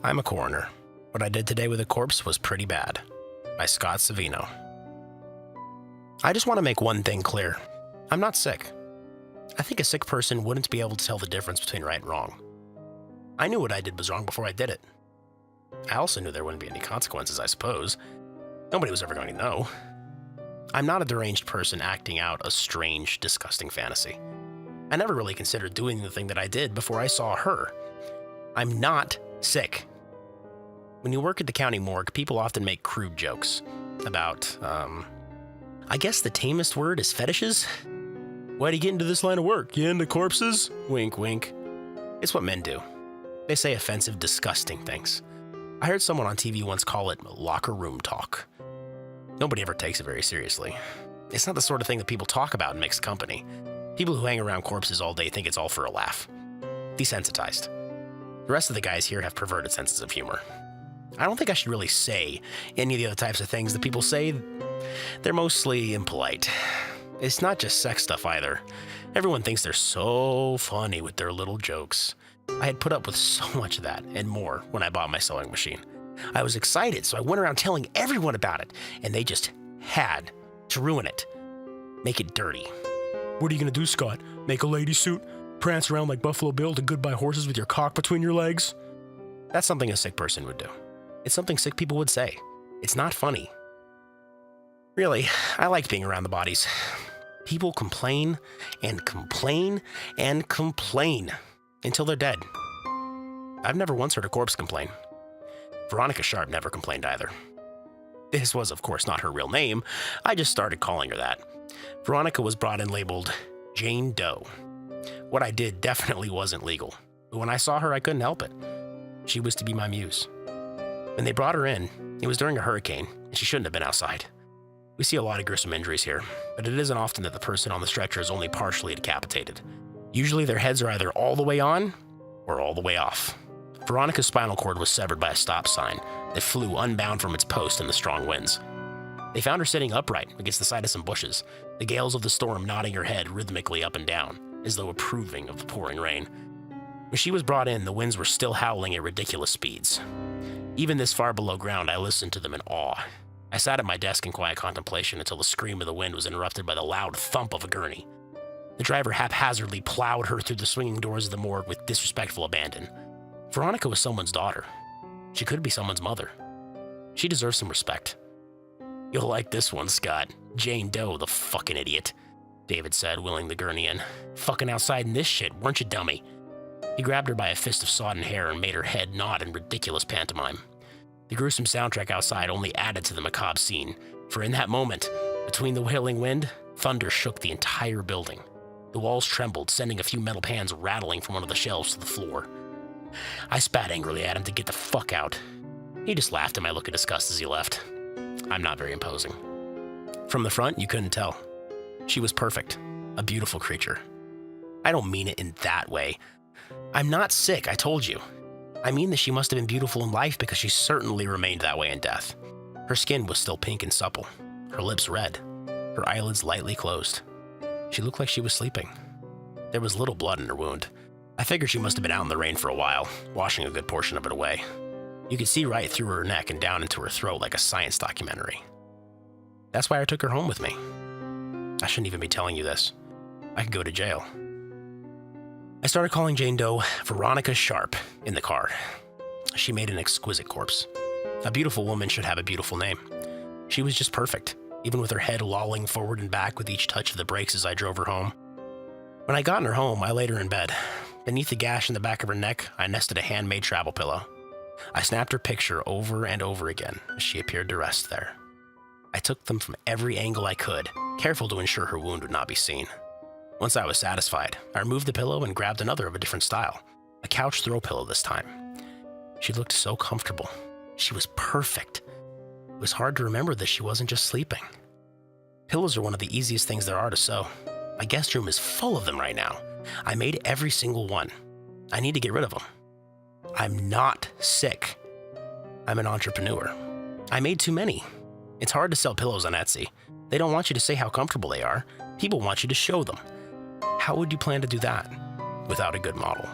I'm a coroner. What I did today with a corpse was pretty bad. By Scott Savino. I just want to make one thing clear. I'm not sick. I think a sick person wouldn't be able to tell the difference between right and wrong. I knew what I did was wrong before I did it. I also knew there wouldn't be any consequences, I suppose. Nobody was ever going to know. I'm not a deranged person acting out a strange, disgusting fantasy. I never really considered doing the thing that I did before I saw her. I'm not sick. When you work at the county morgue, people often make crude jokes about, I guess the tamest word is fetishes? Why'd you get into this line of work? You into corpses? Wink, wink. It's what men do. They say offensive, disgusting things. I heard someone on TV once call it locker room talk. Nobody ever takes it very seriously. It's not the sort of thing that people talk about in mixed company. People who hang around corpses all day think it's all for a laugh. Desensitized. The rest of the guys here have perverted senses of humor. I don't think I should really say any of the other types of things that people say. They're mostly impolite. It's not just sex stuff either. Everyone thinks they're so funny with their little jokes. I had put up with so much of that and more when I bought my sewing machine. I was excited, so I went around telling everyone about it, and they just had to ruin it. Make it dirty. What are you gonna do, Scott? Make a lady suit? Prance around like Buffalo Bill to goodbye horses with your cock between your legs? That's something a sick person would do. It's something sick people would say. It's not funny. Really, I like being around the bodies. People complain and complain and complain until they're dead. I've never once heard a corpse complain. Veronica Sharp never complained either. This was, of course, not her real name. I just started calling her that. Veronica was brought in labeled Jane Doe. What I did definitely wasn't legal, but when I saw her, I couldn't help it. She was to be my muse. When they brought her in, it was during a hurricane, and she shouldn't have been outside. We see a lot of gruesome injuries here, but it isn't often that the person on the stretcher is only partially decapitated. Usually their heads are either all the way on or all the way off. Veronica's spinal cord was severed by a stop sign that flew unbound from its post in the strong winds. They found her sitting upright against the side of some bushes, the gales of the storm nodding her head rhythmically up and down, as though approving of the pouring rain. When she was brought in, the winds were still howling at ridiculous speeds. Even this far below ground, I listened to them in awe. I sat at my desk in quiet contemplation until the scream of the wind was interrupted by the loud thump of a gurney. The driver haphazardly plowed her through the swinging doors of the morgue with disrespectful abandon. Veronica was someone's daughter. She could be someone's mother. She deserves some respect. You'll like this one, Scott. Jane Doe, the fucking idiot, David said, wheeling the gurney in. Fucking outside in this shit, weren't you, dummy? He grabbed her by a fist of sodden hair and made her head nod in ridiculous pantomime. The gruesome soundtrack outside only added to the macabre scene, for in that moment, between the wailing wind, thunder shook the entire building. The walls trembled, sending a few metal pans rattling from one of the shelves to the floor. I spat angrily at him to get the fuck out. He just laughed at my look of disgust as he left. I'm not very imposing. From the front, you couldn't tell. She was perfect, a beautiful creature. I don't mean it in that way. I'm not sick, I told you. I mean that she must have been beautiful in life because she certainly remained that way in death. Her skin was still pink and supple, her lips red, her eyelids lightly closed. She looked like she was sleeping. There was little blood in her wound. I figured she must have been out in the rain for a while, washing a good portion of it away. You could see right through her neck and down into her throat like a science documentary. That's why I took her home with me. I shouldn't even be telling you this. I could go to jail. I started calling Jane Doe Veronica Sharp in the car. She made an exquisite corpse. A beautiful woman should have a beautiful name. She was just perfect, even with her head lolling forward and back with each touch of the brakes as I drove her home. When I got in her home, I laid her in bed. Beneath the gash in the back of her neck, I nested a handmade travel pillow. I snapped her picture over and over again as she appeared to rest there. I took them from every angle I could, careful to ensure her wound would not be seen. Once I was satisfied, I removed the pillow and grabbed another of a different style, a couch throw pillow this time. She looked so comfortable. She was perfect. It was hard to remember that she wasn't just sleeping. Pillows are one of the easiest things there are to sew. My guest room is full of them right now. I made every single one. I need to get rid of them. I'm not sick. I'm an entrepreneur. I made too many. It's hard to sell pillows on Etsy. They don't want you to say how comfortable they are. People want you to show them. How would you plan to do that without a good model?